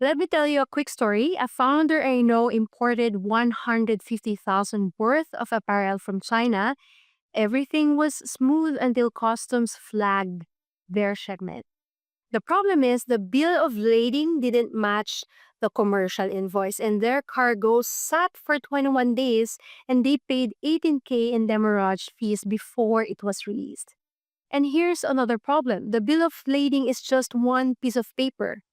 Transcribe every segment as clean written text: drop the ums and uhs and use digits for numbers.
Let me tell you a quick story. A founder I know imported 150,000 worth of apparel from China. Everything was smooth until customs flagged their shipment. The problem is the bill of lading didn't match the commercial invoice and their cargo sat for 21 days and they paid 18K in demurrage fees before it was released. And here's another problem. The bill of lading is just one piece of paper.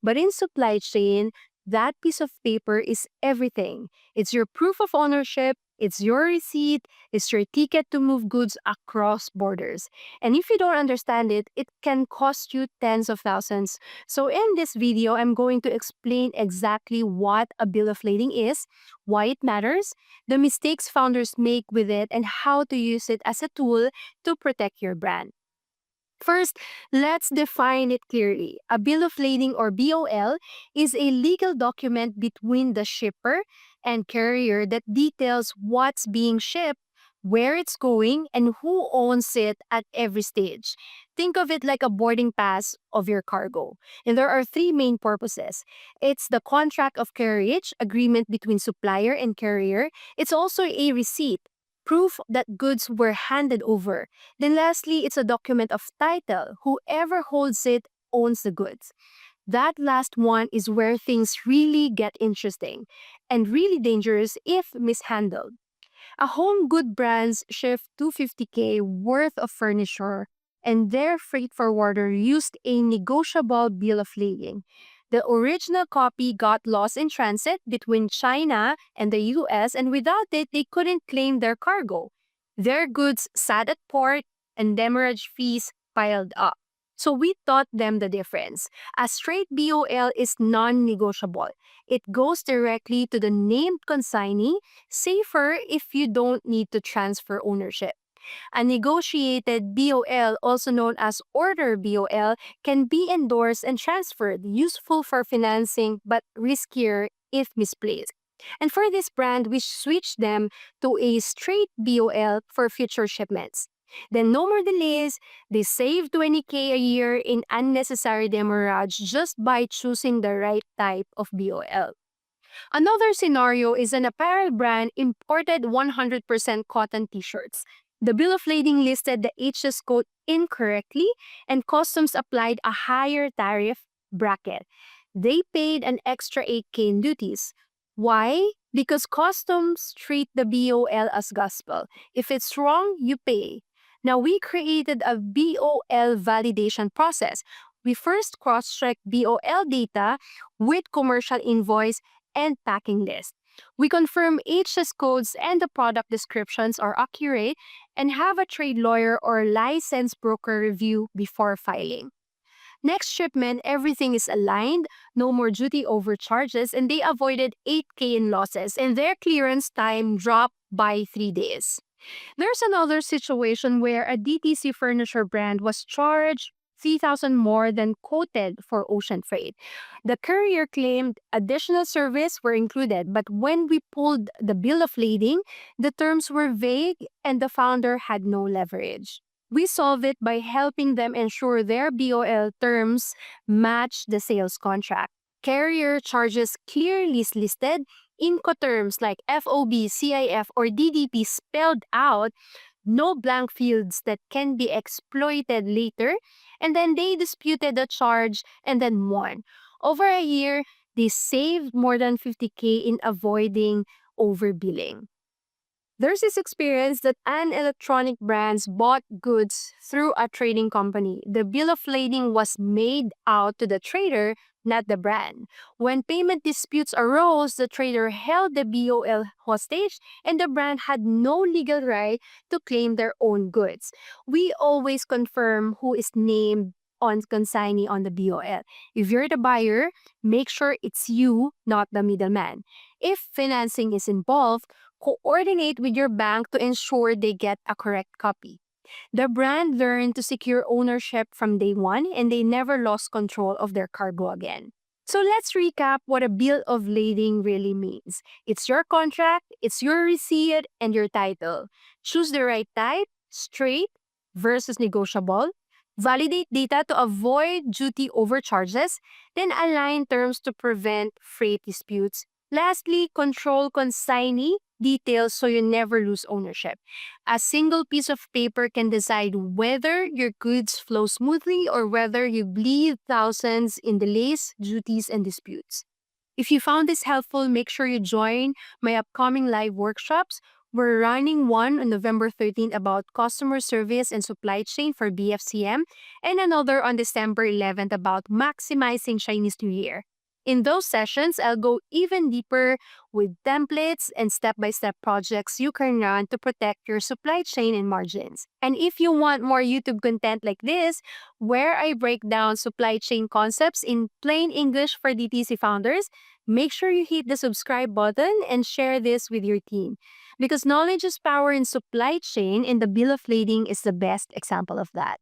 But in supply chain, that piece of paper is everything. It's your proof of ownership, it's your receipt, it's your ticket to move goods across borders. And if you don't understand it, it can cost you tens of thousands. So in this video, I'm going to explain exactly what a bill of lading is, why it matters, the mistakes founders make with it, and how to use it as a tool to protect your brand. First, let's define it clearly. A bill of lading or BOL is a legal document between the shipper and carrier that details what's being shipped, where it's going, and who owns it at every stage. Think of it like a boarding pass of your cargo. And there are three main purposes. It's the contract of carriage, agreement between supplier and carrier. It's also a receipt, proof that goods were handed over. Then lastly, it's a document of title. Whoever holds it owns the goods. That last one is where things really get interesting and really dangerous if mishandled. A home good brands ship 250K worth of furniture and their freight forwarder used a negotiable bill of lading. The original copy got lost in transit between China and the US, and without it, they couldn't claim their cargo. Their goods sat at port and demurrage fees piled up. So we taught them the difference. A straight BOL is non-negotiable. It goes directly to the named consignee, safer if you don't need to transfer ownership. A negotiated BOL, also known as order BOL, can be endorsed and transferred, useful for financing but riskier if misplaced. And for this brand, we switched them to a straight BOL for future shipments. Then no more delays, they save 20K a year in unnecessary demurrage just by choosing the right type of BOL. Another scenario is an apparel brand imported 100% cotton t-shirts. The bill of lading listed the HS code incorrectly and customs applied a higher tariff bracket. They paid an extra 8K in duties. Why? Because customs treat the BOL as gospel. If it's wrong, you pay. Now, we created a BOL validation process. We first cross-check BOL data with commercial invoice and packing list. We confirm HS codes and the product descriptions are accurate and have a trade lawyer or licensed broker review before filing. Next shipment, everything is aligned, no more duty overcharges, and they avoided 8K in losses, and their clearance time dropped by 3 days. There's another situation where a DTC furniture brand was charged 3,000 more than quoted for ocean freight. The courier claimed additional service were included, but when we pulled the bill of lading, the terms were vague and the founder had no leverage. We solve it by helping them ensure their BOL terms match the sales contract. Carrier charges clearly listed, Incoterms like FOB, CIF, or DDP spelled out, no blank fields that can be exploited later, and then they disputed the charge and then won. Over a year, they saved more than 50K in avoiding overbilling. There's this experience that an electronic brands bought goods through a trading company. The bill of lading was made out to the trader, not the brand. When payment disputes arose, the trader held the BOL hostage and the brand had no legal right to claim their own goods. We always confirm who is named on consignee on the BOL. If you're the buyer, make sure it's you, not the middleman. If financing is involved, coordinate with your bank to ensure they get a correct copy. The brand learned to secure ownership from day one and they never lost control of their cargo again. So let's recap what a bill of lading really means. It's your contract, it's your receipt, and your title. Choose the right type, straight versus negotiable. Validate data to avoid duty overcharges, then align terms to prevent freight disputes. Lastly, control consignee details so you never lose ownership. A single piece of paper can decide whether your goods flow smoothly or whether you bleed thousands in delays, duties, and disputes. If you found this helpful, make sure you join my upcoming live workshops. We're running one on November 13th about customer service and supply chain for BFCM, and another on December 11th about maximizing Chinese New Year. In those sessions, I'll go even deeper with templates and step-by-step projects you can run to protect your supply chain and margins. And if you want more YouTube content like this, where I break down supply chain concepts in plain English for DTC founders, make sure you hit the subscribe button and share this with your team. Because knowledge is power in supply chain, and the bill of lading is the best example of that.